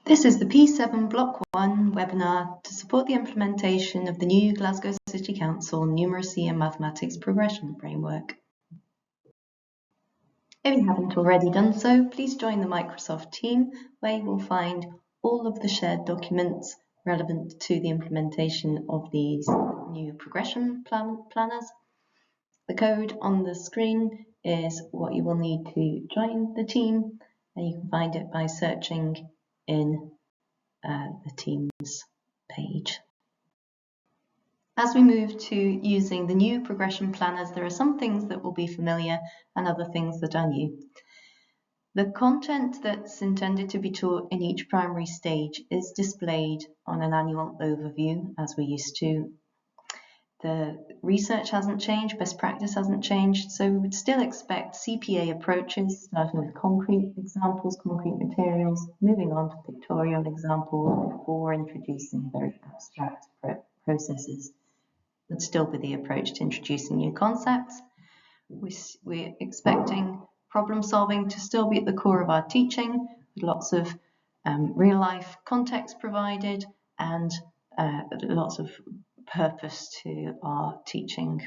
This is the P7 Block 1 webinar to support the implementation of the new Glasgow City Council Numeracy and Mathematics Progression Framework. If you haven't already done so, please join the Microsoft team where you will find all of the shared documents relevant to the implementation of these new progression planners. The code on the screen is what you will need to join the team, and you can find it by searching in the Teams page. As we move to using the new progression planners, there are some things that will be familiar and other things that are new. The content that's intended to be taught in each primary stage is displayed on an annual overview as we used to. The research hasn't changed, best practice hasn't changed, so we would still expect CPA approaches, starting with concrete examples, concrete materials, moving on to pictorial examples before introducing very abstract processes. Would still be the approach to introducing new concepts. We're expecting problem solving to still be at the core of our teaching, with lots of real-life context provided and lots of purpose to our teaching.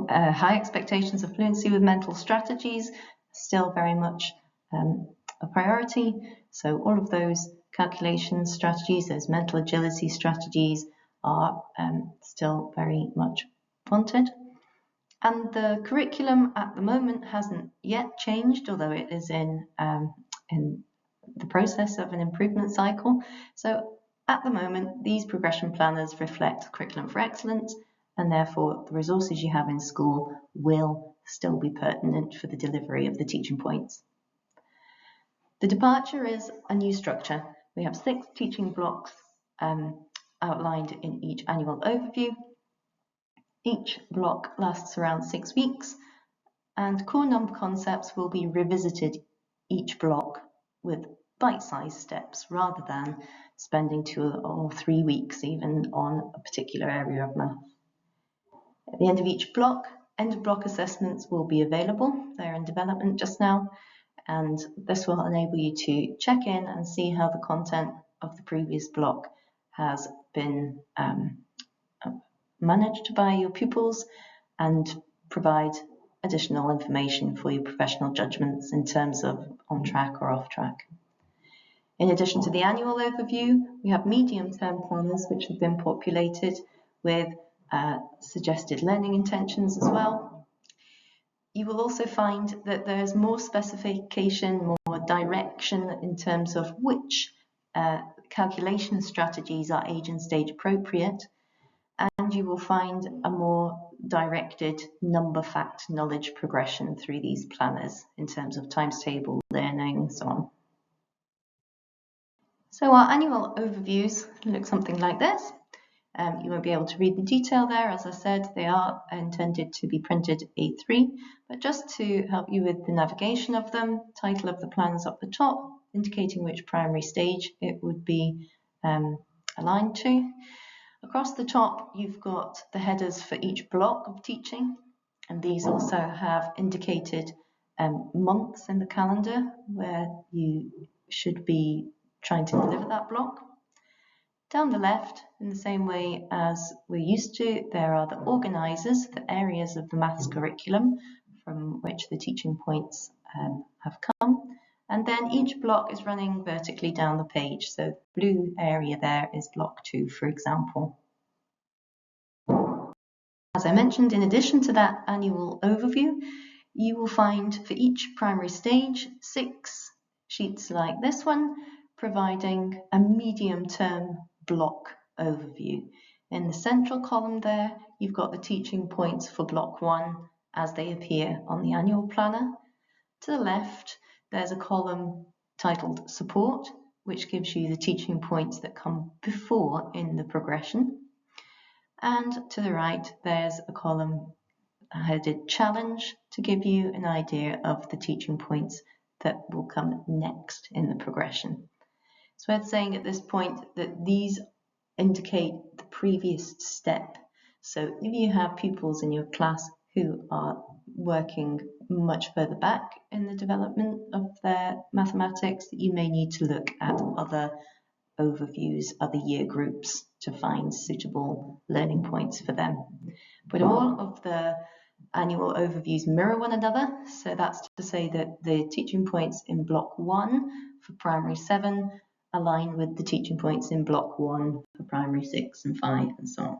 High expectations of fluency with mental strategies, still very much a priority. So all of those calculation strategies, those mental agility strategies are still very much wanted. And the curriculum at the moment hasn't yet changed, although it is in the process of an improvement cycle. So at the moment, these progression planners reflect curriculum for excellence, and therefore the resources you have in school will still be pertinent for the delivery of the teaching points. The departure is a new structure. We have 6 teaching blocks outlined in each annual overview. Each block lasts around 6 weeks, and core number concepts will be revisited each block with bite-sized steps rather than spending 2 or 3 weeks even on a particular area of math. At the end of each block, end-of-block assessments will be available. They're in development just now, and this will enable you to check in and see how the content of the previous block has been managed by your pupils and provide additional information for your professional judgments in terms of on track or off track. In addition to the annual overview, we have medium-term planners which have been populated with suggested learning intentions as well. You will also find that there's more specification, more direction in terms of which calculation strategies are age and stage appropriate, and you will find a more directed number fact knowledge progression through these planners in terms of times table, learning, and so on. So our annual overviews look something like this. You won't be able to read the detail there. As I said, they are intended to be printed A3, but just to help you with the navigation of them, title of the plan is up the top, indicating which primary stage it would be aligned to. Across the top, you've got the headers for each block of teaching, and these also have indicated months in the calendar where you should be trying to deliver that block. Down the left, in the same way as we're used to, there are the organisers, the areas of the maths curriculum from which the teaching points have come. And then each block is running vertically down the page. So the blue area there is block 2, for example. As I mentioned, in addition to that annual overview, you will find for each primary stage 6 sheets like this one, providing a medium-term block overview. In the central column there, you've got the teaching points for block 1 as they appear on the annual planner. To the left, there's a column titled Support, which gives you the teaching points that come before in the progression. And to the right, there's a column headed Challenge to give you an idea of the teaching points that will come next in the progression. It's worth saying at this point that these indicate the previous step. So if you have pupils in your class who are working much further back in the development of their mathematics, you may need to look at other overviews, other year groups to find suitable learning points for them. But all of the annual overviews mirror one another, so that's to say that the teaching points in block 1 for primary 7 align with the teaching points in block 1 for primary 6 and 5 and so on.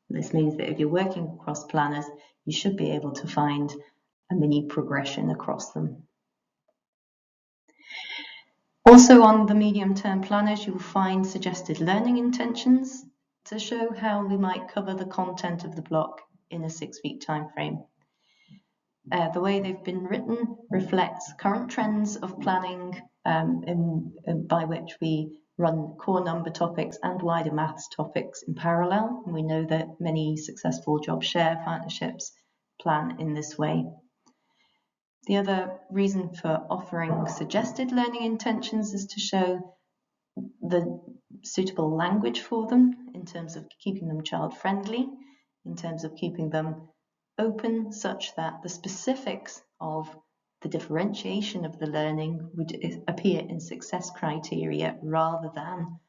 This means that if you're working across planners, you should be able to find a mini progression across them. Also on the medium-term planners, you will find suggested learning intentions to show how we might cover the content of the block in a 6-week time frame. The way they've been written reflects current trends of planning by which we run core number topics and wider maths topics in parallel. And we know that many successful job share partnerships plan in this way. The other reason for offering suggested learning intentions is to show the suitable language for them in terms of keeping them child-friendly, in terms of keeping them open such that the specifics of the differentiation of the learning would appear in success criteria rather than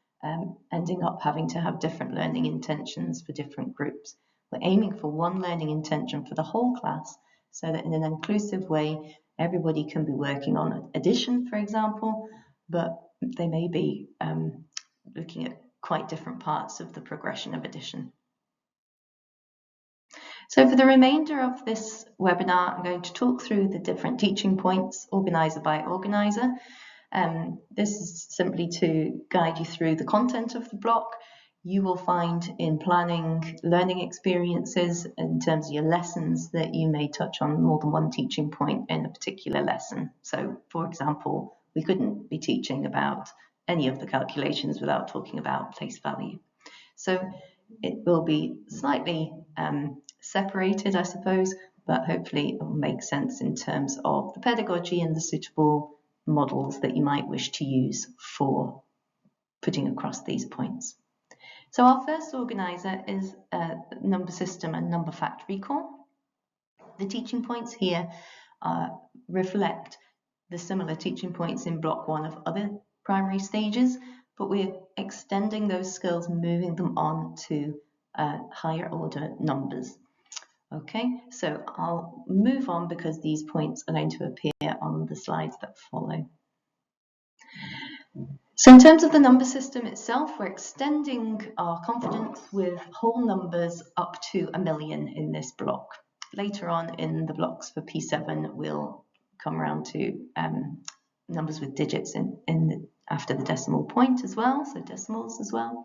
ending up having to have different learning intentions for different groups. We're aiming for one learning intention for the whole class so that in an inclusive way everybody can be working on addition, for example, but they may be looking at quite different parts of the progression of addition. So for the remainder of this webinar, I'm going to talk through the different teaching points, organiser by organiser. This is simply to guide you through the content of the block. You will find in planning learning experiences in terms of your lessons that you may touch on more than one teaching point in a particular lesson. So for example, we couldn't be teaching about any of the calculations without talking about place value. So it will be slightly separated, I suppose, but hopefully it will make sense in terms of the pedagogy and the suitable models that you might wish to use for putting across these points. So our first organiser is number system and number fact recall. The teaching points here reflect the similar teaching points in block 1 of other primary stages, but we're extending those skills, moving them on to higher order numbers. Okay, so I'll move on because these points are going to appear on the slides that follow. So in terms of the number system itself, we're extending our confidence with whole numbers up to 1 million in this block. Later on in the blocks for P7, we'll come around to numbers with digits after the decimal point as well, so decimals as well.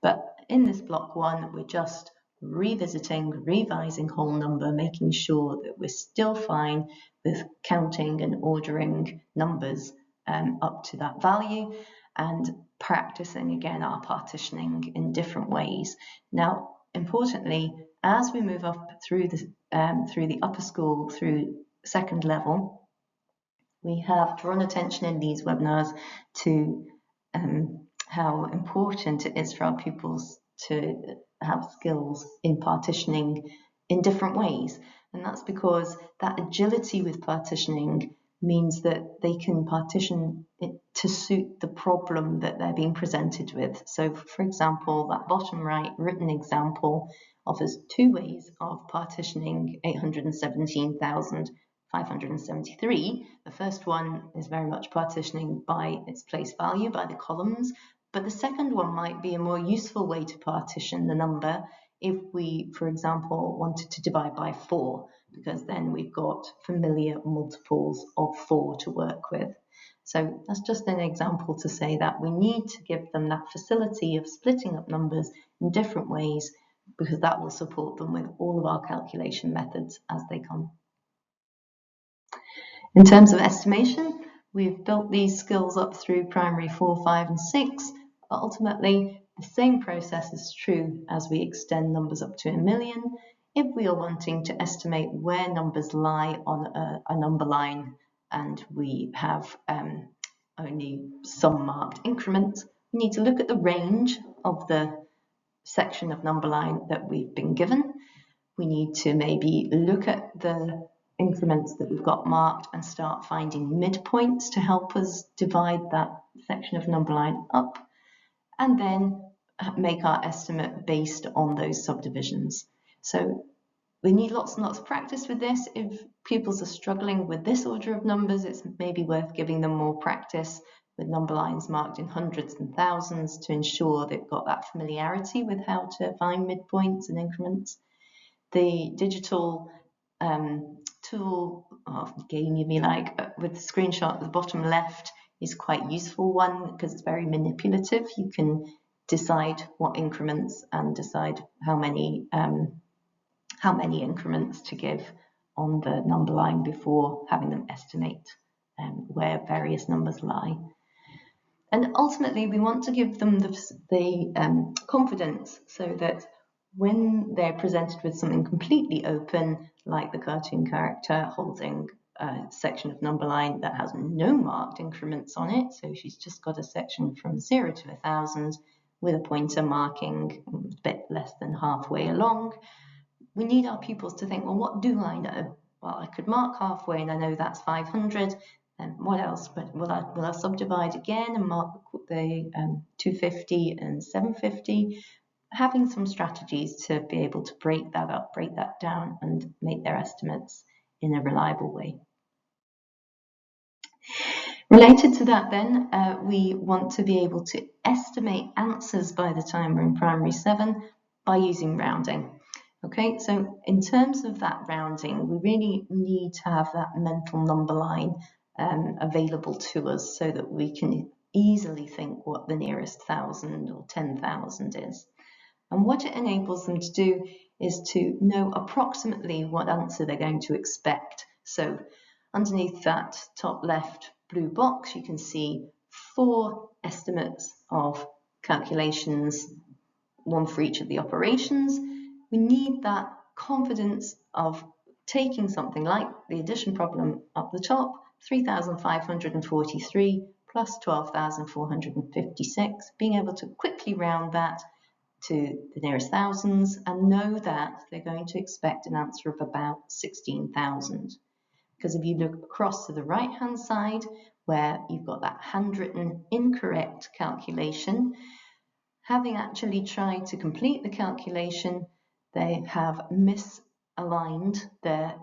But in this block 1, we're just revising whole number, making sure that we're still fine with counting and ordering numbers up to that value, and practicing again our partitioning in different ways. Now, importantly, as we move up through the upper school, through second level, we have drawn attention in these webinars to how important it is for our pupils to have skills in partitioning in different ways. And that's because that agility with partitioning means that they can partition it to suit the problem that they're being presented with. So for example, that bottom right written example offers 2 ways of partitioning 817,573. The first one is very much partitioning by its place value, by the columns, but the second one might be a more useful way to partition the number if we, for example, wanted to divide by 4, because then we've got familiar multiples of 4 to work with. So that's just an example to say that we need to give them that facility of splitting up numbers in different ways, because that will support them with all of our calculation methods as they come. In terms of estimation, we've built these skills up through primary 4, 5 and 6. Ultimately, the same process is true as we extend numbers up to 1 million. If we are wanting to estimate where numbers lie on a number line and we have only some marked increments, we need to look at the range of the section of number line that we've been given. We need to maybe look at the increments that we've got marked and start finding midpoints to help us divide that section of number line up, and then make our estimate based on those subdivisions. So we need lots and lots of practice with this. If pupils are struggling with this order of numbers, it's maybe worth giving them more practice with number lines marked in hundreds and thousands to ensure they've got that familiarity with how to find midpoints and increments. The digital tool, game you mean, like with the screenshot at the bottom left, is quite useful one because it's very manipulative. You can decide what increments and decide how many increments to give on the number line before having them estimate where various numbers lie. And ultimately, we want to give them the confidence so that when they're presented with something completely open, like the cartoon character holding a section of number line that has no marked increments on it, so she's just got a section from 0 to 1,000 with a pointer marking a bit less than halfway along, we need our pupils to think, well, what do I know? Well, I could mark halfway and I know that's 500. And what else? But will I subdivide again and mark the 250 and 750? Having some strategies to be able to break that up, break that down, and make their estimates in a reliable way. Related to that then, we want to be able to estimate answers by the time we're in primary 7 by using rounding. Okay, so in terms of that rounding, we really need to have that mental number line available to us so that we can easily think what the nearest 1,000 or 10,000 is. And what it enables them to do is to know approximately what answer they're going to expect. So underneath that top left blue box, you can see 4 estimates of calculations, one for each of the operations. We need that confidence of taking something like the addition problem up the top, 3,543 plus 12,456, being able to quickly round that to the nearest thousands and know that they're going to expect an answer of about 16,000. Because if you look across to the right-hand side, where you've got that handwritten incorrect calculation, having actually tried to complete the calculation, they have misaligned their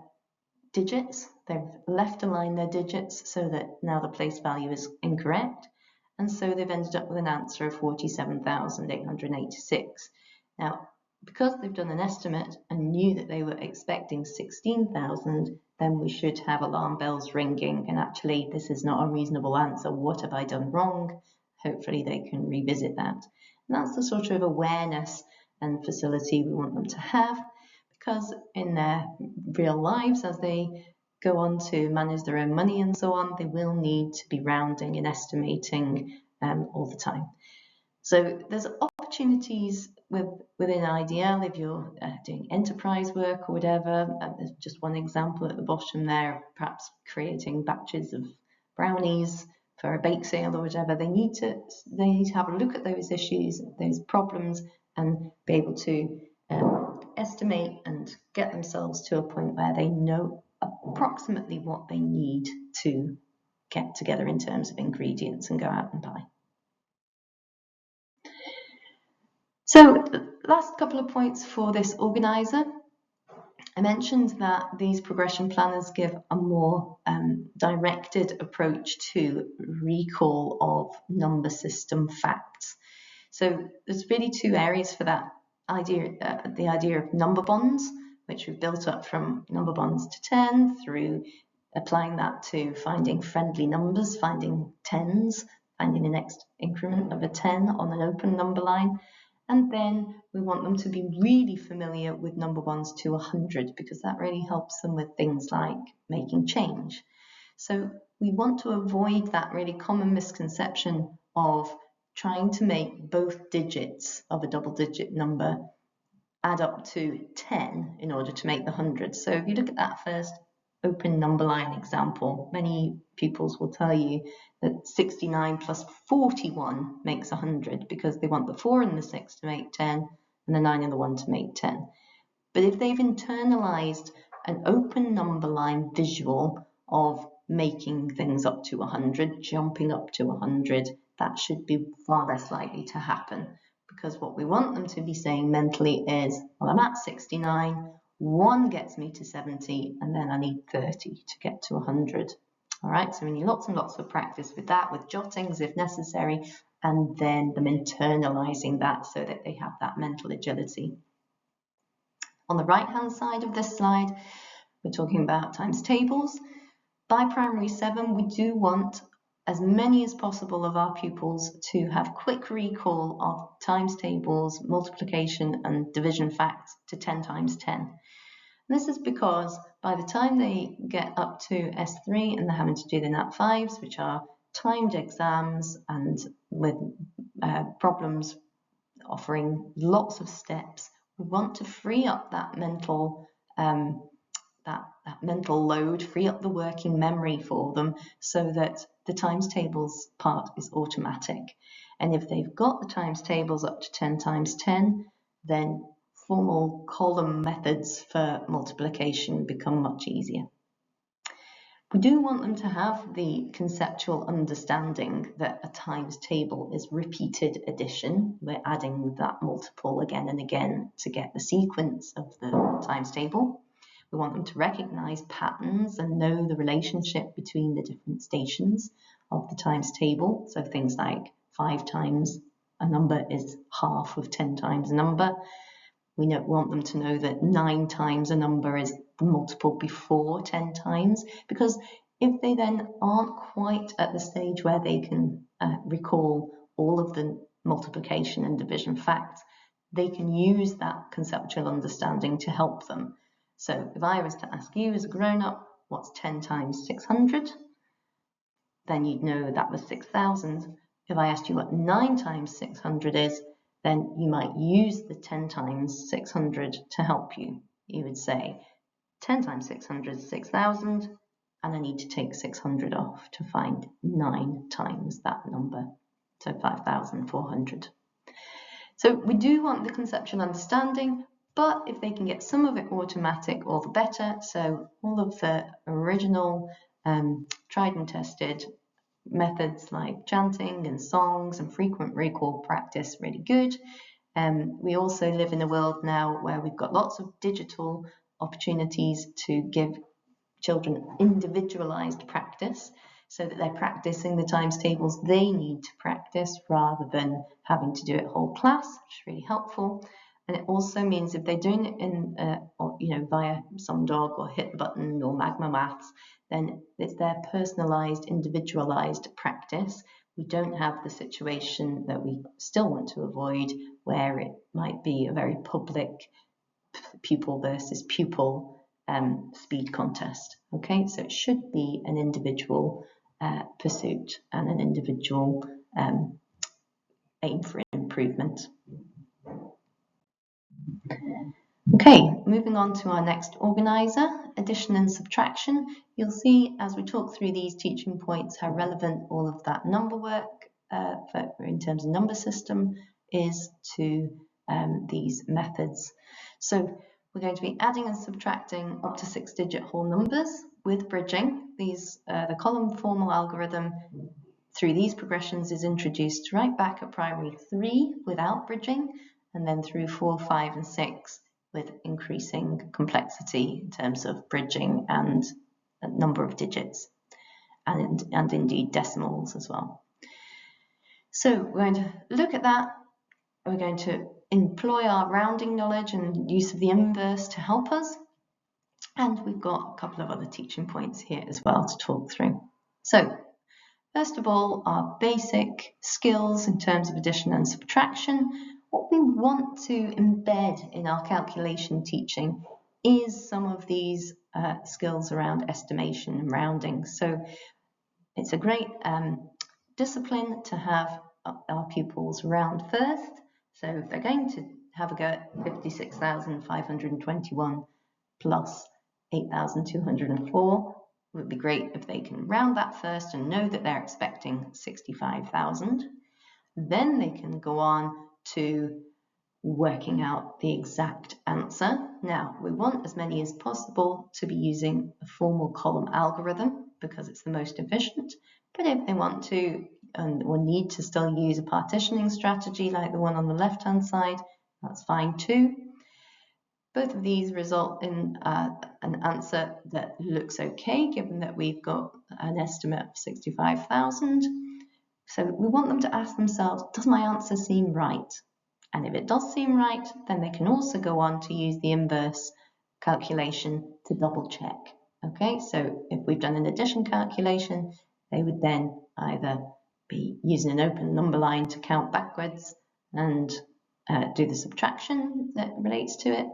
digits. They've left align their digits so that now the place value is incorrect. And so they've ended up with an answer of 47,886. Now, because they've done an estimate and knew that they were expecting 16,000, then we should have alarm bells ringing and actually this is not a reasonable answer. What have I done wrong? Hopefully they can revisit that. And that's the sort of awareness and facility we want them to have, because in their real lives, as they go on to manage their own money and so on, they will need to be rounding and estimating all the time. So there's opportunities within IDL if you're doing enterprise work or whatever. There's just one example at the bottom there, perhaps creating batches of brownies for a bake sale or whatever. They need to have a look at those issues, those problems, and be able to estimate and get themselves to a point where they know approximately what they need to get together in terms of ingredients and go out and buy. So last couple of points for this organizer. I mentioned that these progression planners give a more directed approach to recall of number system facts. So there's really 2 areas for that idea, the idea of number bonds, which we've built up from number bonds to 10 through applying that to finding friendly numbers, finding tens, finding the next increment of a 10 on an open number line. And then we want them to be really familiar with number bonds to 100 because that really helps them with things like making change. So we want to avoid that really common misconception of trying to make both digits of a double-digit number add up to 10 in order to make the 100. So if you look at that first open number line example, many pupils will tell you that 69 plus 41 makes 100 because they want the 4 and the 6 to make 10 and the 9 and the 1 to make 10. But if they've internalized an open number line visual of making things up to 100, jumping up to 100, that should be far less likely to happen, because what we want them to be saying mentally is, well, I'm at 69, 1 gets me to 70, and then I need 30 to get to 100. All right, so we need lots and lots of practice with that, with jottings if necessary, and then them internalizing that so that they have that mental agility. On the right-hand side of this slide, we're talking about times tables. By primary 7, we do want as many as possible of our pupils to have quick recall of times tables, multiplication and division facts to 10 times 10. This is because by the time they get up to S3 and they're having to do the Nat 5s, which are timed exams and with problems offering lots of steps, we want to free up that mental that mental load, free up the working memory for them so that the times tables part is automatic. And if they've got the times tables up to 10 times 10, then formal column methods for multiplication become much easier. We do want them to have the conceptual understanding that a times table is repeated addition. We're adding that multiple again and again to get the sequence of the times table. We want them to recognize patterns and know the relationship between the different stations of the times table. So things like 5 times a number is half of 10 times a number. We want them to know that 9 times a number is the multiple before 10 times, because if they then aren't quite at the stage where they can recall all of the multiplication and division facts, they can use that conceptual understanding to help them. So if I was to ask you as a grown-up, what's 10 times 600? Then you'd know that was 6,000. If I asked you what 9 times 600 is, then you might use the 10 times 600 to help you. You would say 10 times 600 is 6,000, and I need to take 600 off to find 9 times that number, so 5,400. So we do want the conceptual understanding, but if they can get some of it automatic, all the better. So all of the original tried and tested methods like chanting and songs and frequent recall practice, really good. We also live in a world now where we've got lots of digital opportunities to give children individualized practice so that they're practicing the times tables they need to practice rather than having to do it whole class, which is really helpful. And it also means if they're doing it in, via SumDog or Hit the Button or Magma Maths, then it's their personalized, individualized practice. We don't have the situation that we still want to avoid, where it might be a very public pupil versus pupil speed contest. Okay, so it should be an individual pursuit and an individual aim for improvement. Okay, moving on to our next organizer, addition and subtraction. You'll see as we talk through these teaching points how relevant all of that number work in terms of number system is to these methods. So we're going to be adding and subtracting up to 6-digit whole numbers with bridging. The column formal algorithm through these progressions is introduced right back at primary 3 without bridging, and then through 4, 5 and 6 with increasing complexity in terms of bridging and number of digits and indeed decimals as well. So we're going to look at that. We're going to employ our rounding knowledge and use of the inverse to help us. And we've got a couple of other teaching points here as well to talk through. So first of all, our basic skills in terms of addition and subtraction. What we want to embed in our calculation teaching is some of these skills around estimation and rounding. So it's a great discipline to have our pupils round first. So if they're going to have a go at 56,521 plus 8,204, it would be great if they can round that first and know that they're expecting 65,000. Then they can go on to working out the exact answer. Now, we want as many as possible to be using a formal column algorithm because it's the most efficient, but if they want to or need to still use a partitioning strategy like the one on the left-hand side, that's fine too. Both of these result in an answer that looks okay, given that we've got an estimate of 65,000. So we want them to ask themselves, does my answer seem right? And if it does seem right, then they can also go on to use the inverse calculation to double check. Okay, so if we've done an addition calculation, they would then either be using an open number line to count backwards and do the subtraction that relates to it,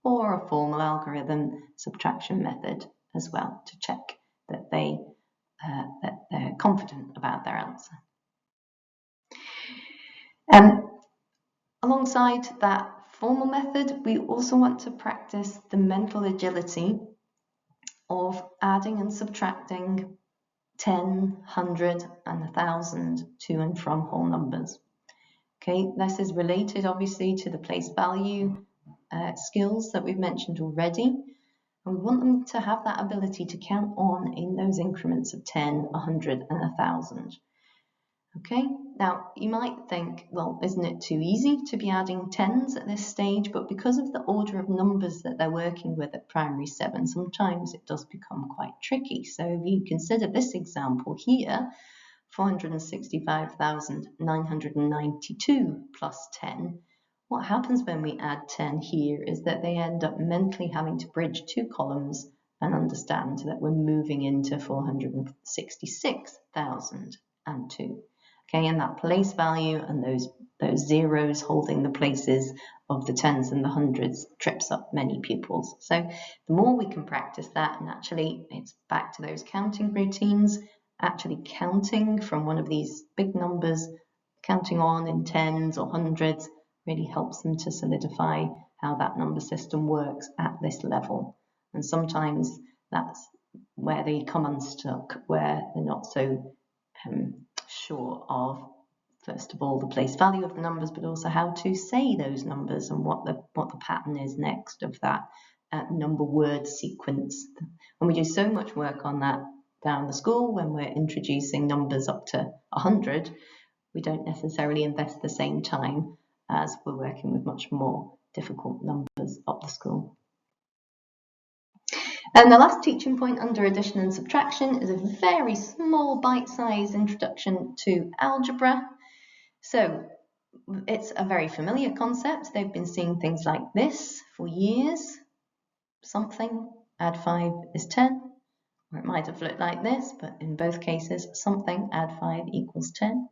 or a formal algorithm subtraction method as well to check that they're confident about their answer. Alongside that formal method, we also want to practice the mental agility of adding and subtracting 10, 100, and 1,000 to and from whole numbers. Okay, this is related obviously to the place value skills that we've mentioned already. And we want them to have that ability to count on in those increments of 10, 100, and 1,000. Okay, now you might think, well, isn't it too easy to be adding tens at this stage? But because of the order of numbers that they're working with at primary 7, sometimes it does become quite tricky. So if you consider this example here, 465,992 plus 10, what happens when we add 10 here is that they end up mentally having to bridge 2 columns and understand that we're moving into 466,002. Okay, and that place value and those zeros holding the places of the tens and the hundreds trips up many pupils. So the more we can practice that, and actually it's back to those counting routines, actually counting from one of these big numbers, counting on in tens or hundreds, really helps them to solidify how that number system works at this level. And sometimes that's where they come unstuck, where they're not so sure of, first of all, the place value of the numbers, but also how to say those numbers and what the pattern is next of that number word sequence. And we do so much work on that down the school when we're introducing numbers up to 100. We don't necessarily invest the same time as we're working with much more difficult numbers up the school. And the last teaching point under addition and subtraction is a very small bite-sized introduction to algebra. So it's a very familiar concept. They've been seeing things like this for years. Something, add 5 is 10. Or it might have looked like this, but in both cases, something, add 5 equals 10.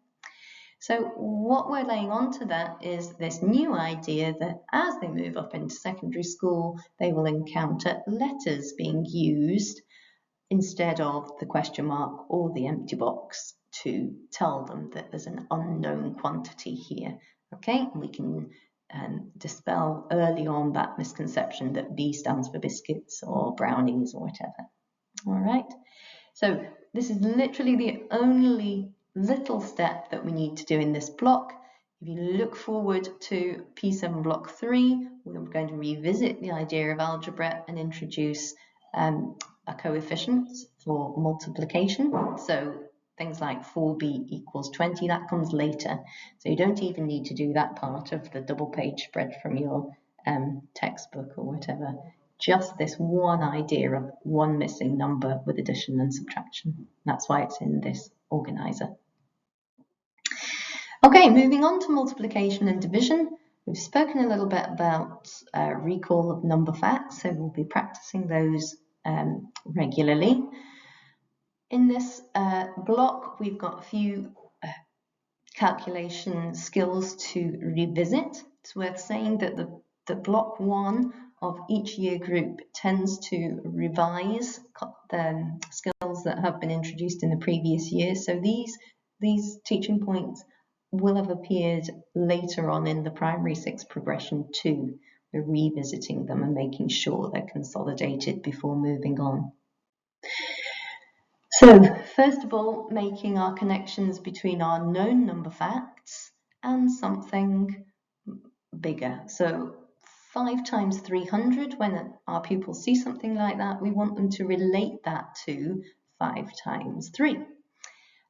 So what we're laying onto that is this new idea that as they move up into secondary school, they will encounter letters being used instead of the question mark or the empty box to tell them that there's an unknown quantity here. Okay, and we can dispel early on that misconception that B stands for biscuits or brownies or whatever. All right, so this is literally the only little step that we need to do in this block. If you look forward to P7 block 3, we're going to revisit the idea of algebra and introduce a coefficient for multiplication. So things like 4b equals 20, that comes later. So you don't even need to do that part of the double page spread from your textbook or whatever. Just this one idea of one missing number with addition and subtraction. That's why it's in this organizer. Okay, moving on to multiplication and division. We've spoken a little bit about recall of number facts, so we'll be practicing those regularly. In this block, we've got a few calculation skills to revisit. It's worth saying that the block 1 of each year group tends to revise the skills that have been introduced in the previous year. So these teaching points will have appeared later on in the primary 6 progression too. We're revisiting them and making sure they're consolidated before moving on. So first of all, making our connections between our known number facts and something bigger. So 5 times 300, when our pupils see something like that, we want them to relate that to 5 times 3.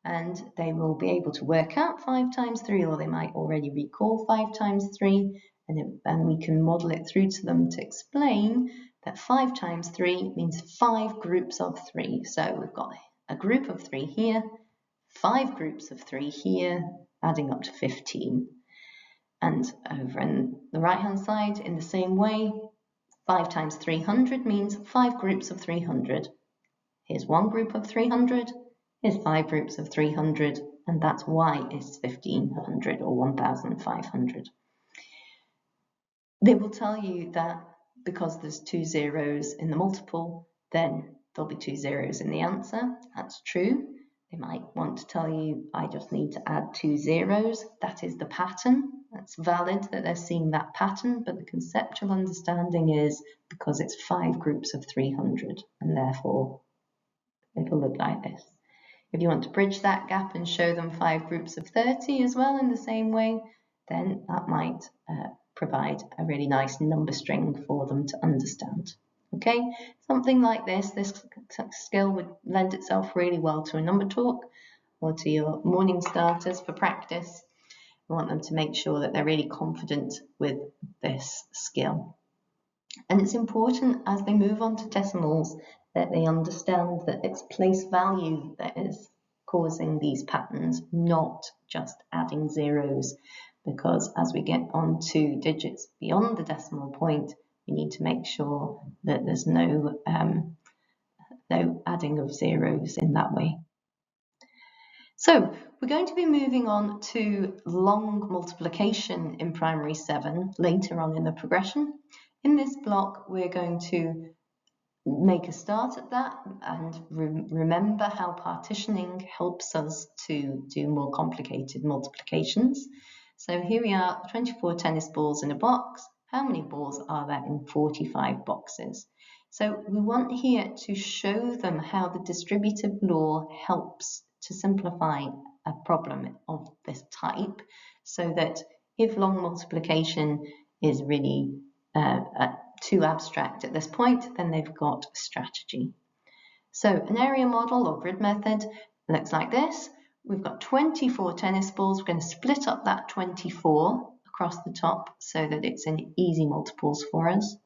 And they will be able to work out 5 times 3, or they might already recall 5 times 3, and we can model it through to them to explain that 5 times 3 means 5 groups of 3. So we've got a group of 3 here, 5 groups of 3 here, adding up to 15. And over on the right-hand side, in the same way, 5 times 300 means 5 groups of 300. Here's one group of 300, here's 5 groups of 300, and that's why it's 1500 or 1500. They will tell you that because there's 2 zeros in the multiple, then there'll be 2 zeros in the answer. That's true. They might want to tell you, I just need to add 2 zeros. That is the pattern. That's valid that they're seeing that pattern, but the conceptual understanding is because it's 5 groups of 300, and therefore it'll look like this. If you want to bridge that gap and show them 5 groups of 30 as well in the same way, then that might provide a really nice number string for them to understand. Okay, something like this skill would lend itself really well to a number talk or to your morning starters for practice. We want them to make sure that they're really confident with this skill. And it's important as they move on to decimals that they understand that it's place value that is causing these patterns, not just adding zeros, because as we get on to digits beyond the decimal point, we need to make sure that there's no adding of zeros in that way. So we're going to be moving on to long multiplication in primary 7 later on in the progression. In this block, we're going to make a start at that and remember how partitioning helps us to do more complicated multiplications. So here we are, 24 tennis balls in a box. How many balls are there in 45 boxes? So we want here to show them how the distributive law helps to simplify a problem of this type, so that if long multiplication is really too abstract at this point, then they've got a strategy. So an area model or grid method looks like this. We've got 24 tennis balls. We're going to split up that 24 across the top so that it's in easy multiples for us.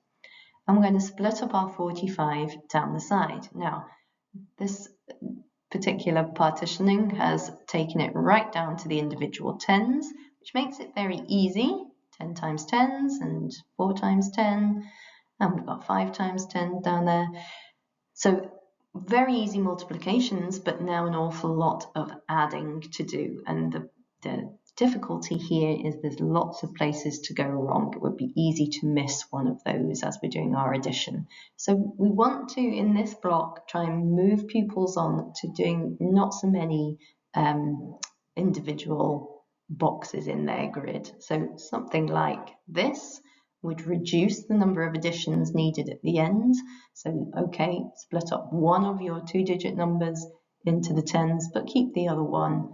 And we're going to split up our 45 down the side. Now, this particular partitioning has taken it right down to the individual tens, which makes it very easy. 10 times 10s and 4 times 10, and we've got 5 times 10 down there. So very easy multiplications, but now an awful lot of adding to do. And the difficulty here is there's lots of places to go wrong. It would be easy to miss one of those as we're doing our addition. So we want to, in this block, try and move pupils on to doing not so many individual boxes in their grid. So something like this would reduce the number of additions needed at the end. So, okay, split up one of your 2-digit numbers into the tens, but keep the other one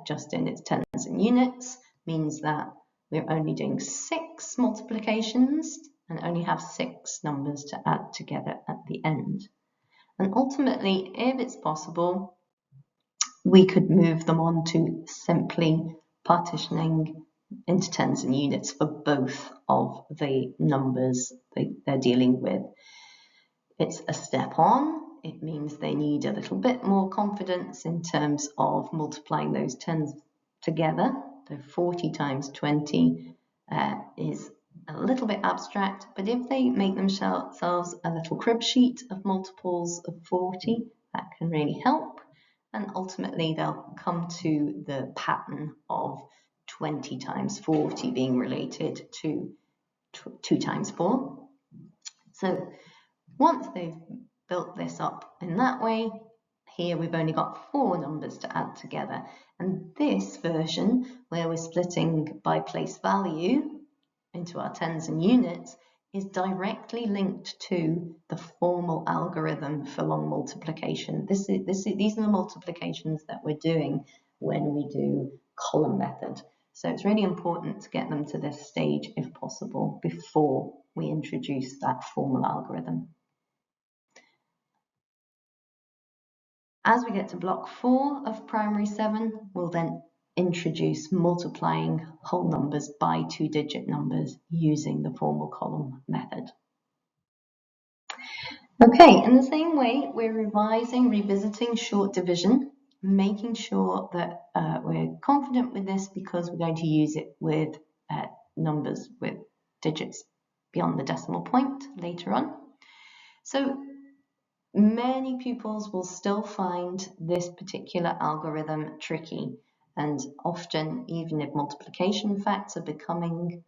just in its tens and units, means that we're only doing 6 multiplications and only have 6 numbers to add together at the end. And ultimately, if it's possible, we could move them on to simply partitioning into tens and units for both of the numbers they're dealing with. It's a step on. It means they need a little bit more confidence in terms of multiplying those tens together. So 40 times 20 is a little bit abstract, but if they make themselves a little crib sheet of multiples of 40, that can really help. And ultimately, they'll come to the pattern of 20 times 40 being related to 2 times 4. So once they've built this up in that way, here we've only got 4 numbers to add together. And this version, where we're splitting by place value into our tens and units, is directly linked to the formal algorithm for long multiplication. These are the multiplications that we're doing when we do column method. So it's really important to get them to this stage if possible before we introduce that formal algorithm. As we get to block 4 of primary 7, we'll then introduce multiplying whole numbers by 2-digit numbers using the formal column method. Okay, in the same way, we're revisiting short division, making sure that we're confident with this because we're going to use it with numbers with digits beyond the decimal point later on. So many pupils will still find this particular algorithm tricky, and often, even if multiplication facts are becoming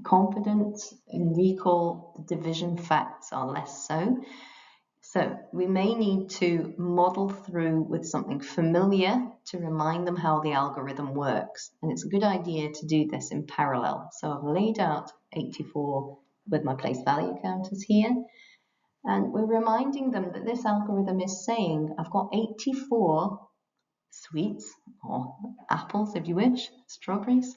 confident in recall, the division facts are less so. So we may need to model through with something familiar to remind them how the algorithm works. And it's a good idea to do this in parallel. So I've laid out 84 with my place value counters here. And we're reminding them that this algorithm is saying, I've got 84 sweets, or apples if you wish, strawberries,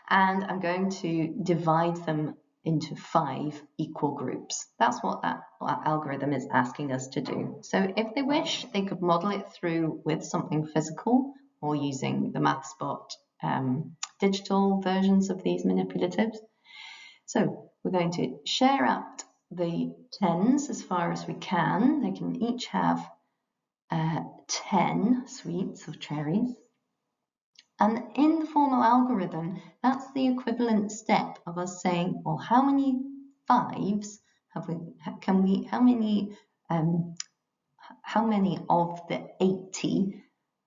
and I'm going to divide them into 5 equal groups. That's what that algorithm is asking us to do. So if they wish, they could model it through with something physical or using the MathSpot digital versions of these manipulatives. So we're going to share out the 10s as far as we can. They can each have 10 sweets or cherries. And in the formal algorithm, that's the equivalent step of us saying, well, how many 5s have we, how many of the 80,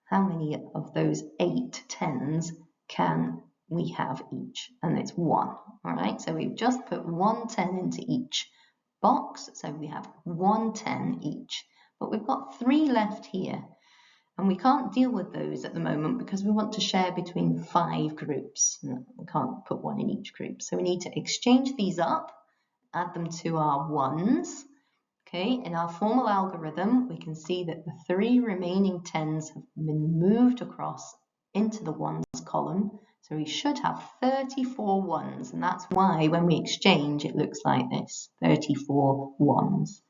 how many of those 8 10s can we have each? And it's 1, all right? So we've just put 1 10 into each box, so we have 1 10 each, but we've got 3 left here. And we can't deal with those at the moment because we want to share between 5 groups. We can't put 1 in each group. So we need to exchange these up, add them to our 1s. Okay, in our formal algorithm, we can see that the 3 remaining 10s have been moved across into the 1s column. So we should have 34 1s. And that's why when we exchange, it looks like this, 34 1s.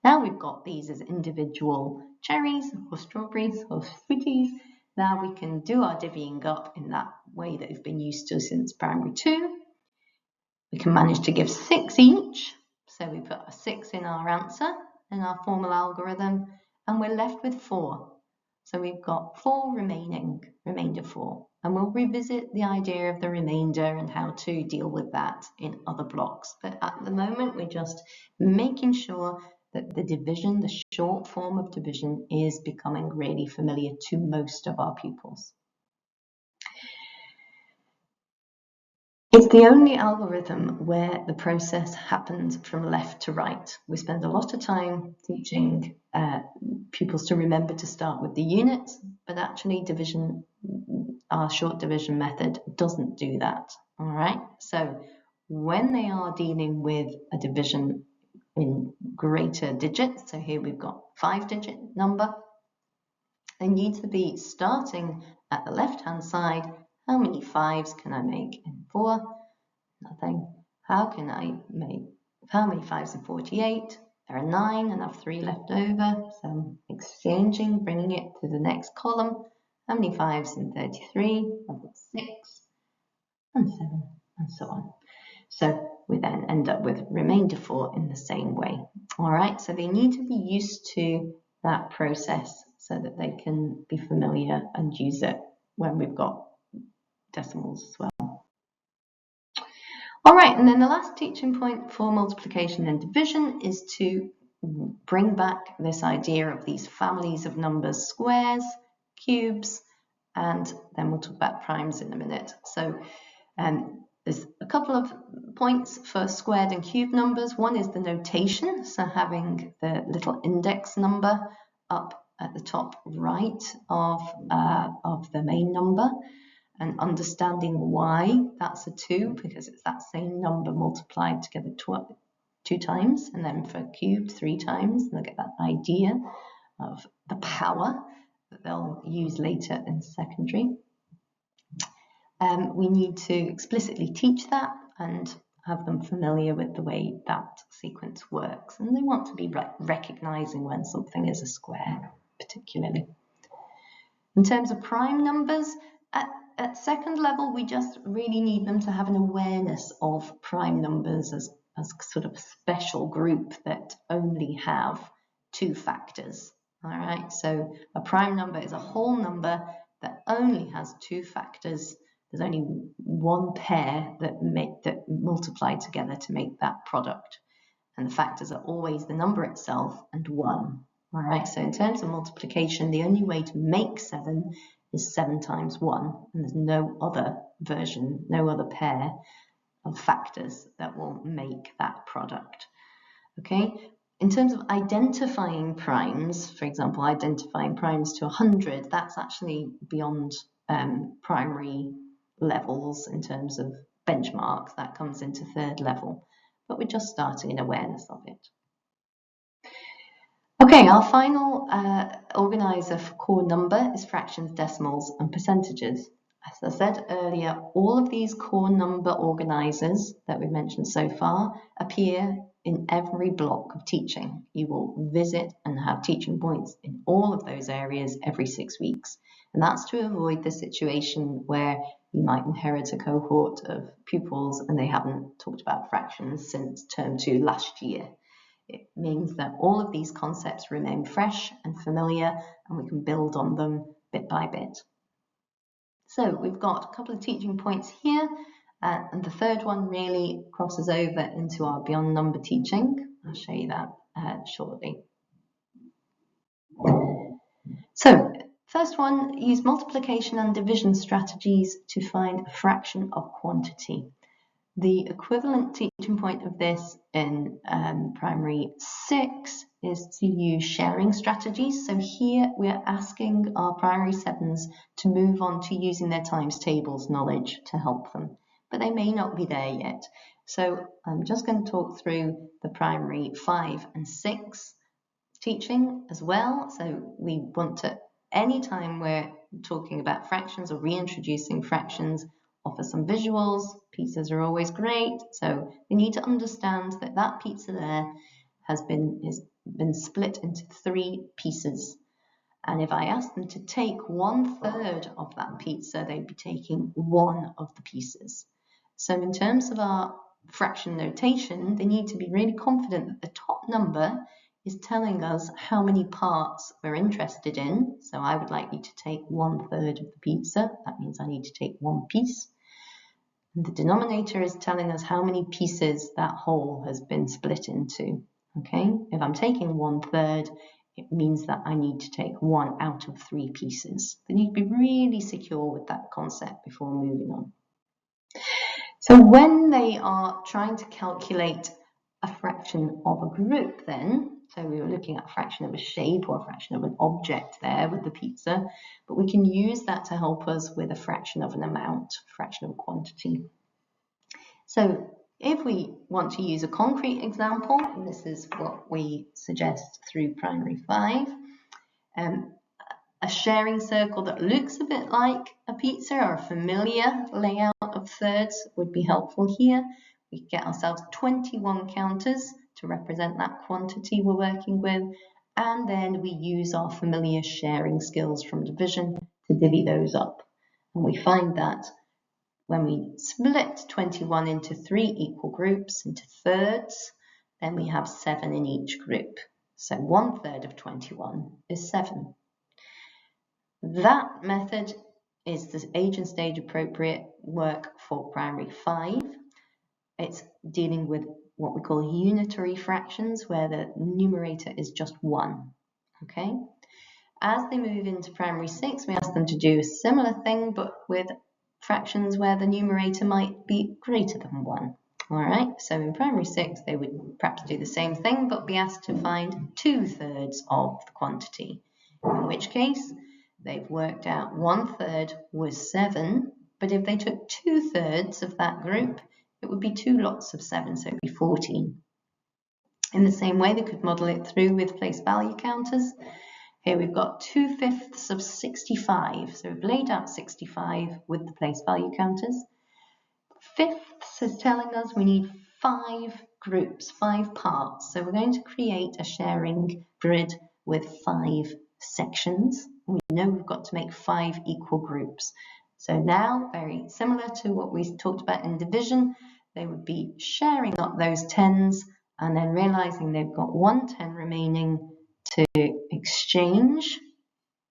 Now we've got these as individual cherries or strawberries or sweeties. Now we can do our divvying up in that way that we've been used to since primary 2. We can manage to give 6 each. So we put a 6 in our answer in our formal algorithm, and we're left with 4. So we've got 4 remainder 4. And we'll revisit the idea of the remainder and how to deal with that in other blocks. But at the moment, we're just making sure that the division, the short form of division, is becoming really familiar to most of our pupils. It's the only algorithm where the process happens from left to right. We spend a lot of time teaching pupils to remember to start with the units, but actually division, our short division method doesn't do that. All right, so when they are dealing with a division in greater digits, so here we've got 5-digit number, they need to be starting at the left-hand side. How many 5s can I make in 4? Nothing. How many 5s in 48? There are 9 and I have 3 left over. So I'm exchanging, bringing it to the next column. How many 5s in 33? I've got 6 and 7 and so on. So we then end up with remainder 4 in the same way. All right, so they need to be used to that process so that they can be familiar and use it when we've got decimals as well. All right, and then the last teaching point for multiplication and division is to bring back this idea of these families of numbers, squares, cubes, and then we'll talk about primes in a minute. So there's a couple of points for squared and cube numbers. One is the notation, so having the little index number up at the top right of the main number, and understanding why that's a 2, because it's that same number multiplied together 2 times, and then for cubed 3 times, and they'll get that idea of the power that they'll use later in secondary. we need to explicitly teach that and have them familiar with the way that sequence works. And they want to be recognizing when something is a square, particularly. In terms of prime numbers, at second level, we just really need them to have an awareness of prime numbers as sort of a special group that only have two factors. All right, so a prime number is a whole number that only has two factors. There's only one pair that multiply together to make that product. And the factors are always the number itself and 1. All right, so in terms of multiplication, the only way to make 7 is 7 times 1, and there's no other version, no other pair of factors that will make that product. Okay, in terms of identifying primes, for example, identifying primes to 100, that's actually beyond primary levels in terms of benchmarks. That comes into third level, but we're just starting an awareness of it. Okay, our final organizer for core number is fractions, decimals, and percentages. As I said earlier, all of these core number organizers that we've mentioned so far appear in every block of teaching. You will visit and have teaching points in all of those areas every 6 weeks. And that's to avoid the situation where you might inherit a cohort of pupils and they haven't talked about fractions since term 2 last year. It means that all of these concepts remain fresh and familiar, and we can build on them bit by bit. So we've got a couple of teaching points here, and the third one really crosses over into our beyond number teaching. I'll show you that shortly. So first one, use multiplication and division strategies to find a fraction of quantity. The equivalent teaching point of this in primary 6 is to use sharing strategies. So here we're asking our primary 7s to move on to using their times tables knowledge to help them, but they may not be there yet. So I'm just going to talk through the primary 5 and 6 teaching as well. So we want to, anytime we're talking about fractions or reintroducing fractions, offer some visuals. Pizzas are always great, so we need to understand that that pizza there has been split into 3 pieces, and if I ask them to take 1/3 of that pizza, they'd be taking 1 of the pieces. So in terms of our fraction notation, they need to be really confident that the top number is telling us how many parts we're interested in. So I would like you to take 1/3 of the pizza. That means I need to take 1 piece. And the denominator is telling us how many pieces that whole has been split into. Okay, if I'm taking 1/3, it means that I need to take 1 out of 3 pieces. They need to be really secure with that concept before moving on. So when they are trying to calculate a fraction of a group then, so we were looking at a fraction of a shape or a fraction of an object there with the pizza, but we can use that to help us with a fraction of an amount, fraction of a quantity. So if we want to use a concrete example, and this is what we suggest through primary 5, a sharing circle that looks a bit like a pizza or a familiar layout of thirds would be helpful here. We get ourselves 21 counters to represent that quantity we're working with, and then we use our familiar sharing skills from division to divvy those up. And we find that when we split 21 into 3 equal groups, into thirds, then we have 7 in each group. So 1/3 of 21 is 7. That method is the age and stage appropriate work for primary 5. It's dealing with what we call unitary fractions, where the numerator is just 1. Okay. As they move into primary 6, we ask them to do a similar thing, but with fractions where the numerator might be greater than 1. All right. So in primary 6, they would perhaps do the same thing, but be asked to find 2/3 of the quantity. In which case, they've worked out 1/3 was 7, but if they took 2/3 of that group, it would be 2 lots of 7, so it would be 14. In the same way, they could model it through with place value counters. Here we've got 2/5 of 65. So we've laid out 65 with the place value counters. Fifths is telling us we need 5 groups, 5 parts. So we're going to create a sharing grid with 5 sections. We know we've got to make 5 equal groups. So now, very similar to what we talked about in division, they would be sharing up those 10s and then realizing they've got 1 10 remaining to exchange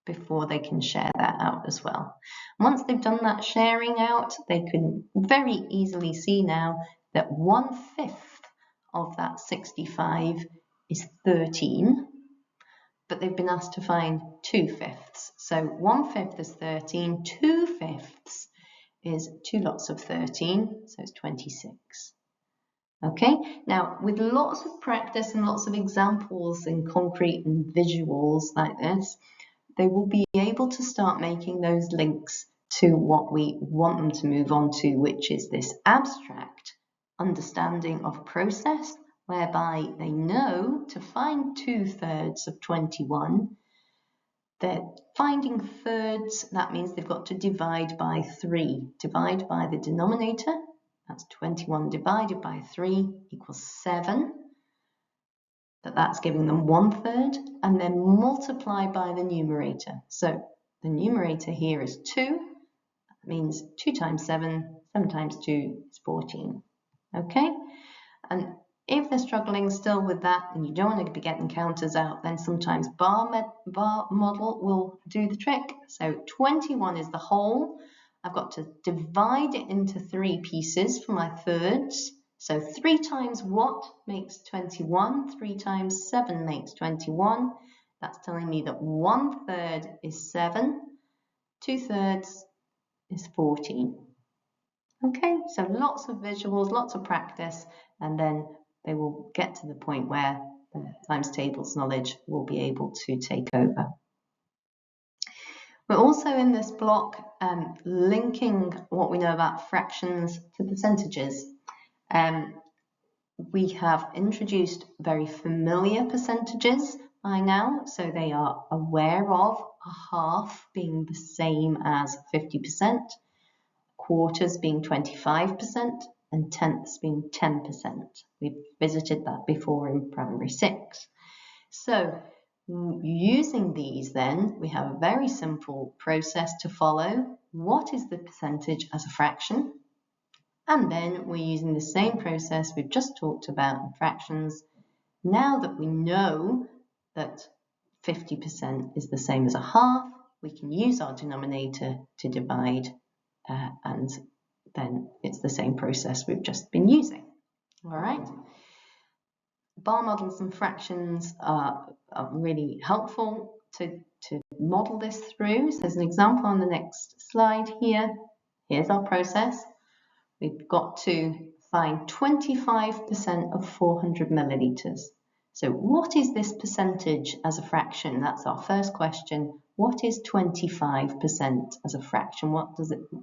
before they can share that out as well. Once they've done that sharing out, they can very easily see now that 1/5 of that 65 is 13, but they've been asked to find 2/5. So 1/5 is 13, 2/5 is 2 lots of 13, so it's 26. Okay, now with lots of practice and lots of examples in concrete and visuals like this, they will be able to start making those links to what we want them to move on to, which is this abstract understanding of process, whereby they know to find 2/3 of 21, they're finding thirds, that means they've got to divide by 3. Divide by the denominator, that's 21 divided by 3 equals 7. That's giving them 1/3, and then multiply by the numerator. So the numerator here is 2. That means 2 times 7, 7 times 2 is 14. Okay, and if they're struggling still with that and you don't want to be getting counters out, then sometimes bar model will do the trick. So 21 is the whole. I've got to divide it into 3 pieces for my thirds. So 3 times what makes 21? 3 times 7 makes 21. That's telling me that 1/3 is 7, 2/3 is 14. Okay, so lots of visuals, lots of practice, and then they will get to the point where the times tables knowledge will be able to take over. We're also in this block linking what we know about fractions to percentages. We have introduced very familiar percentages by now, so they are aware of a half being the same as 50%, quarters being 25%, and tenths being 10%. We've visited that before in primary 6. So using these then, we have a very simple process to follow. What is the percentage as a fraction? And then we're using the same process we've just talked about in fractions. Now that we know that 50% is the same as a half, we can use our denominator to divide, and then it's the same process we've just been using. All right. Bar models and fractions are really helpful to model this through. So there's an example on the next slide here. Here's our process. We've got to find 25% of 400 millilitres. So what is this percentage as a fraction? That's our first question. What is 25% as a fraction?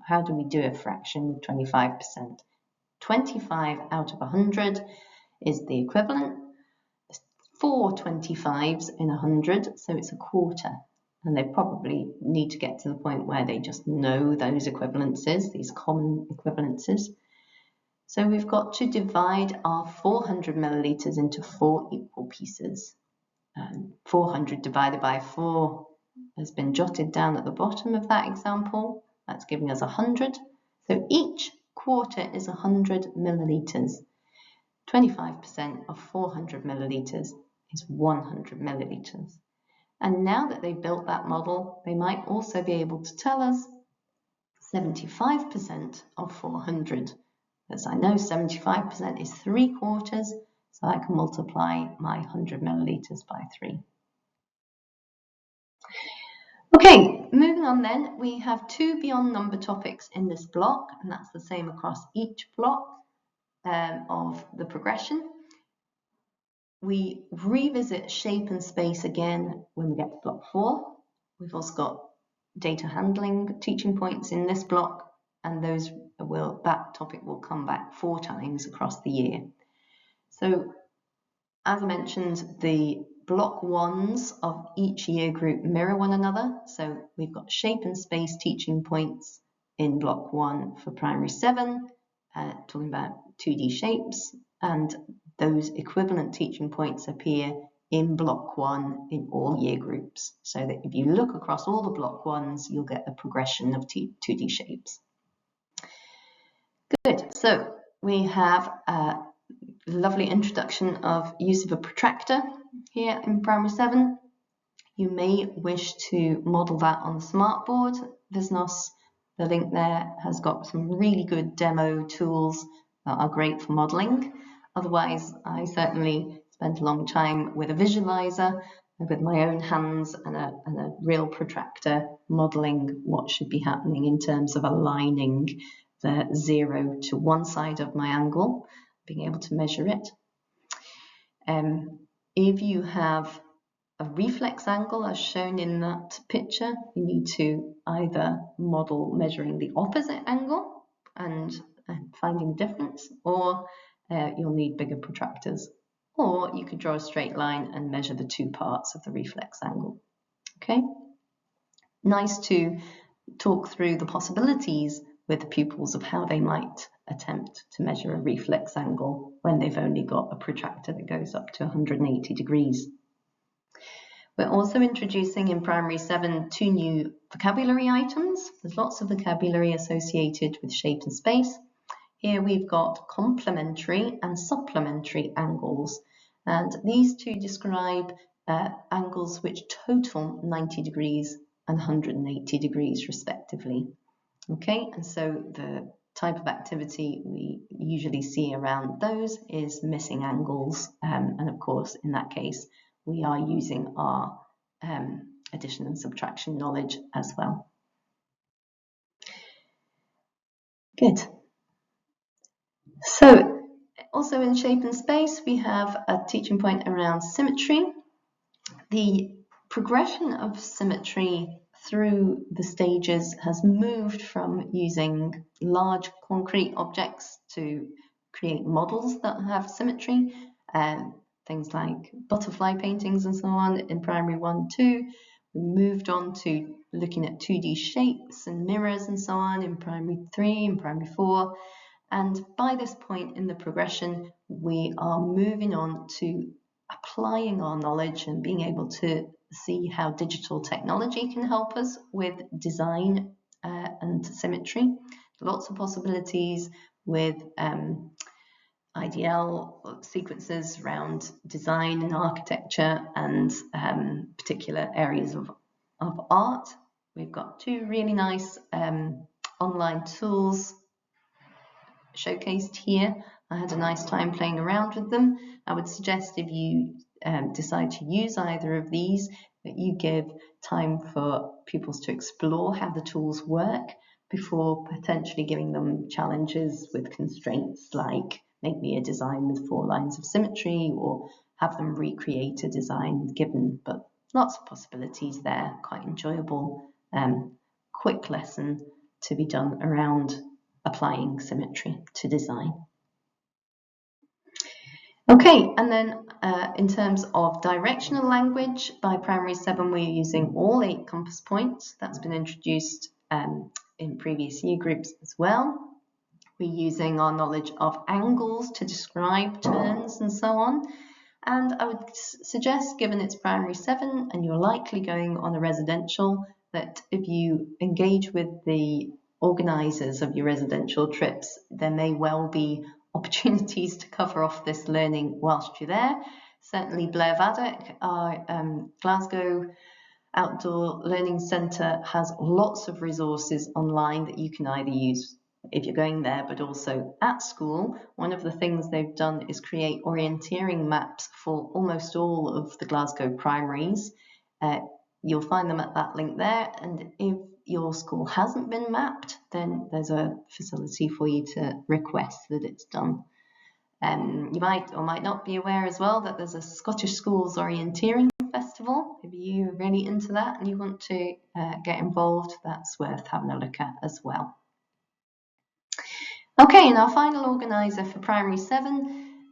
How do we do a fraction with 25%? 25 out of 100 is the equivalent. 4 25s in 100, so it's a quarter. And they probably need to get to the point where they just know those equivalences, these common equivalences. So we've got to divide our 400 millilitres into 4 equal pieces. 400 divided by 4 has been jotted down at the bottom of that example. That's giving us 100. So each quarter is 100 millilitres. 25% of 400 millilitres is 100 millilitres. And now that they've built that model, they might also be able to tell us 75% of 400. As I know 75% is 3/4, so I can multiply my 100 millilitres by 3. Okay, moving on then, we have 2 beyond number topics in this block, and that's the same across each block of the progression. We revisit shape and space again when we get to block 4. We've also got data handling teaching points in this block, and that topic will come back 4 times across the year. So as I mentioned, the block ones of each year group mirror one another. So we've got shape and space teaching points in block 1 for primary 7, talking about 2D shapes, and those equivalent teaching points appear in block 1 in all year groups. So that if you look across all the block 1s, you'll get the progression of 2D shapes. Good, so we have a lovely introduction of use of a protractor here in primary 7. You may wish to model that on the smartboard. Visnos, the link there, has got some really good demo tools that are great for modeling. Otherwise, I certainly spent a long time with a visualizer, with my own hands and a real protractor, modeling what should be happening in terms of aligning the 0 to one side of my angle, being able to measure it. If you have a reflex angle as shown in that picture, you need to either model measuring the opposite angle and finding the difference, or you'll need bigger protractors, or you could draw a straight line and measure the two parts of the reflex angle. Okay, nice to talk through the possibilities with the pupils of how they might attempt to measure a reflex angle when they've only got a protractor that goes up to 180 degrees. We're also introducing in primary 7 2 new vocabulary items. There's lots of vocabulary associated with shape and space. Here we've got complementary and supplementary angles, and these two describe angles which total 90 degrees and 180 degrees respectively. Okay, and so the type of activity we usually see around those is missing angles, and of course in that case we are using our addition and subtraction knowledge as well. Good. So also in shape and space we have a teaching point around symmetry. The progression of symmetry through the stages has moved from using large concrete objects to create models that have symmetry, things like butterfly paintings and so on in primary 1, 2. We moved on to looking at 2D shapes and mirrors and so on in primary 3 and primary 4. And by this point in the progression, we are moving on to applying our knowledge and being able to see how digital technology can help us with design and symmetry. Lots of possibilities with IDL sequences around design and architecture and particular areas of art. We've got 2 really nice online tools showcased here. I had a nice time playing around with them. I would suggest if you decide to use either of these, that you give time for pupils to explore how the tools work before potentially giving them challenges with constraints like make me a design with 4 lines of symmetry, or have them recreate a design given. But lots of possibilities there, quite enjoyable, quick lesson to be done around applying symmetry to design. Okay, and then in terms of directional language, by primary 7 we're using all 8 compass points. That's been introduced in previous year groups as well. We're using our knowledge of angles to describe turns and so on. And I would suggest, given it's primary 7 and you're likely going on a residential, that if you engage with the organisers of your residential trips, there may well be opportunities to cover off this learning whilst you're there. Certainly Blair Vaddock, our Glasgow Outdoor Learning Centre, has lots of resources online that you can either use if you're going there, but also at school. One of the things they've done is create orienteering maps for almost all of the Glasgow primaries. You'll find them at that link there, and if your school hasn't been mapped, then there's a facility for you to request that it's done. You might or might not be aware as well that there's a Scottish Schools Orienteering Festival. If you're really into that and you want to get involved, that's worth having a look at as well. Okay, and our final organiser for primary 7,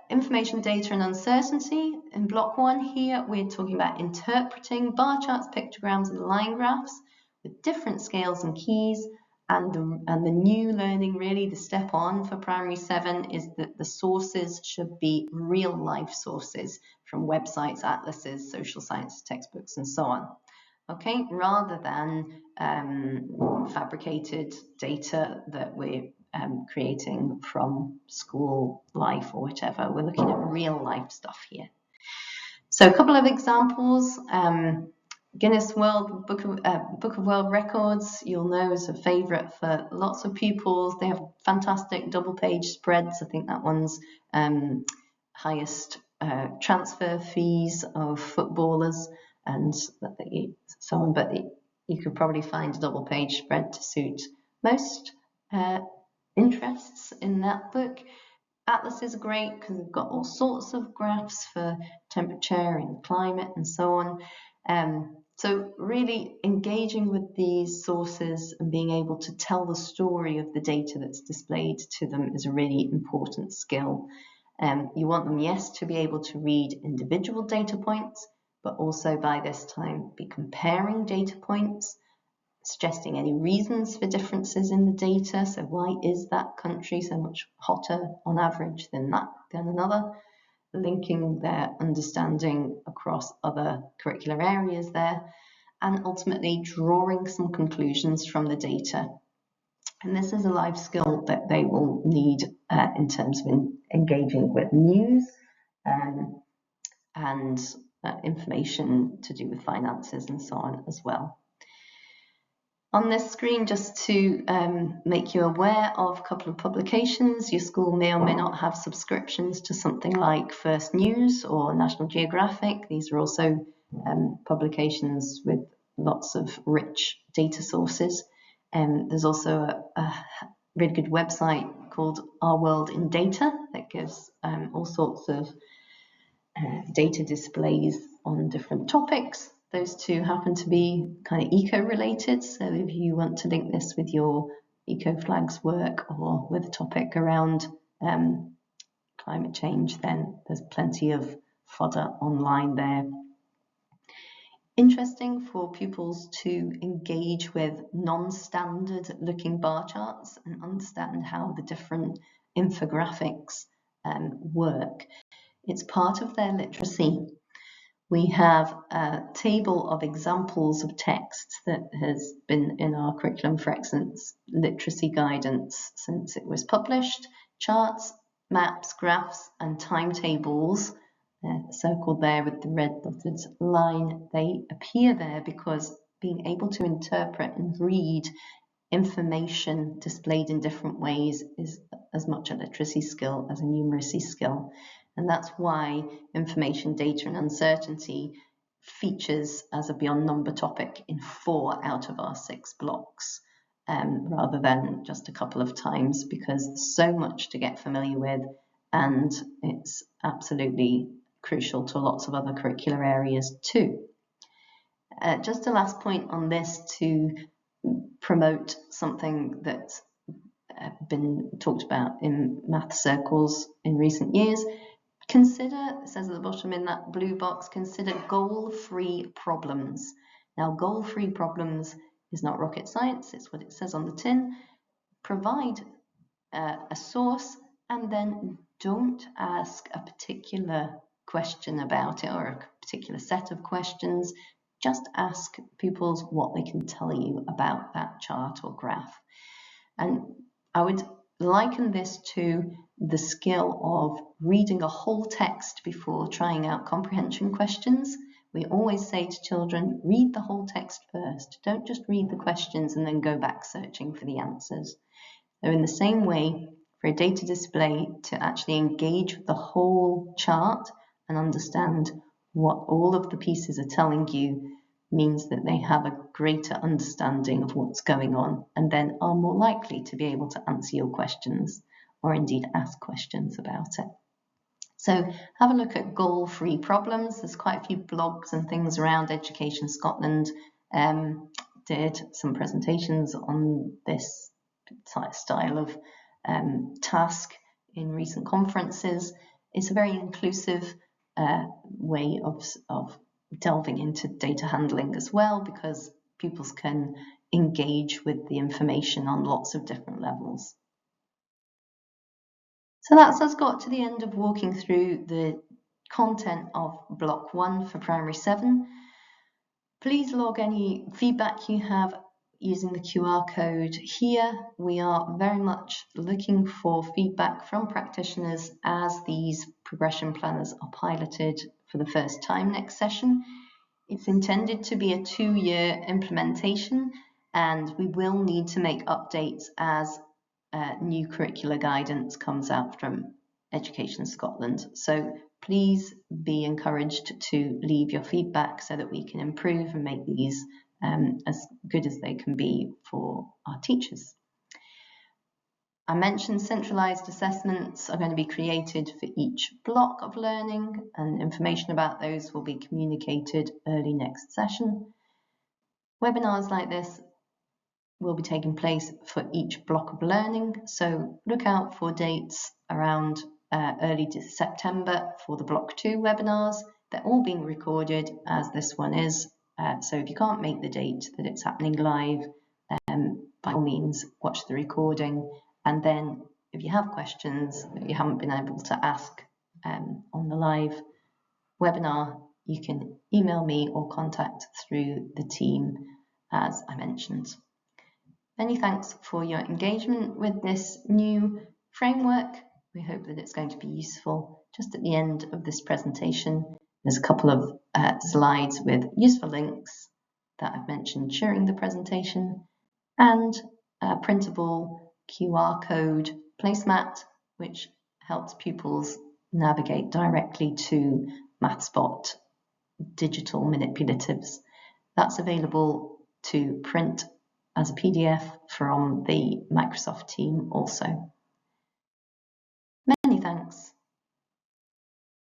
Information, data and uncertainty. In block 1 here, we're talking about interpreting bar charts, pictograms and line graphs with different scales and keys. And the new learning, really the step on for primary 7, is that the sources should be real life sources from websites, atlases, social science textbooks and so on. Okay, rather than fabricated data that we're creating from school life or whatever. We're looking at real life stuff here. So a couple of examples. Guinness Book of World Records, you'll know, is a favorite for lots of pupils. They have fantastic double page spreads. I think that one's highest transfer fees of footballers and so on, but you could probably find a double page spread to suit most interests in that book. Atlases are great because they've got all sorts of graphs for temperature and climate and so on. So really engaging with these sources and being able to tell the story of the data that's displayed to them is a really important skill. You want them, yes, to be able to read individual data points, but also by this time be comparing data points, suggesting any reasons for differences in the data. So why is that country so much hotter on average than another? Linking their understanding across other curricular areas there, and ultimately drawing some conclusions from the data. And this is a life skill that they will need in terms of engaging with news and information to do with finances and so on as well. On this screen, just to make you aware of a couple of publications. Your school may or may not have subscriptions to something like First News or National Geographic. These are also publications with lots of rich data sources. There's also a really good website called Our World in Data that gives all sorts of data displays on different topics. Those two happen to be kind of eco-related, so if you want to link this with your EcoFlags work or with a topic around climate change, then there's plenty of fodder online there. Interesting for pupils to engage with non-standard looking bar charts and understand how the different infographics work. It's part of their literacy. We have a table of examples of text that has been in our Curriculum for Excellence literacy guidance since it was published. Charts, maps, graphs, and timetables, circled there with the red dotted line, they appear there because being able to interpret and read information displayed in different ways is as much a literacy skill as a numeracy skill. And that's why information, data and uncertainty features as a beyond number topic in 4 out of our 6 blocks, rather than just a couple of times, because there's so much to get familiar with and it's absolutely crucial to lots of other curricular areas too. Just a last point on this to promote something that's been talked about in math circles in recent years. Consider, it says at the bottom in that blue box, consider goal-free problems. Now, goal-free problems is not rocket science, it's what it says on the tin. Provide a source and then don't ask a particular question about it or a particular set of questions. Just ask pupils what they can tell you about that chart or graph. And I would liken this to the skill of reading a whole text before trying out comprehension questions. We always say to children, read the whole text first. Don't just read the questions and then go back searching for the answers. So in the same way, for a data display to actually engage with the whole chart and understand what all of the pieces are telling you means that they have a greater understanding of what's going on and then are more likely to be able to answer your questions or indeed ask questions about it. So have a look at goal-free problems. There's quite a few blogs and things around. Education Scotland did some presentations on this style of task in recent conferences. It's a very inclusive way of delving into data handling as well, because pupils can engage with the information on lots of different levels. So that's us got to the end of walking through the content of Block 1 for Primary 7. Please log any feedback you have using the QR code here. We are very much looking for feedback from practitioners as these progression planners are piloted for the first time next session. It's intended to be a 2-year implementation, and we will need to make updates as new curricular guidance comes out from Education Scotland. So please be encouraged to leave your feedback so that we can improve and make these as good as they can be for our teachers. I mentioned centralised assessments are going to be created for each block of learning, and information about those will be communicated early next session. Webinars like this will be taking place for each block of learning, so look out for dates around early September for the Block 2 webinars. They're all being recorded as this one is, so if you can't make the date that it's happening live, by all means watch the recording, and then if you have questions that you haven't been able to ask on the live webinar, you can email me or contact through the team as I mentioned. Many thanks for your engagement with this new framework. We hope that it's going to be useful. Just at the end of this presentation, there's a couple of slides with useful links that I've mentioned during the presentation, and a printable QR code placemat, which helps pupils navigate directly to MathSpot digital manipulatives. That's available to print as a PDF from the Microsoft team also.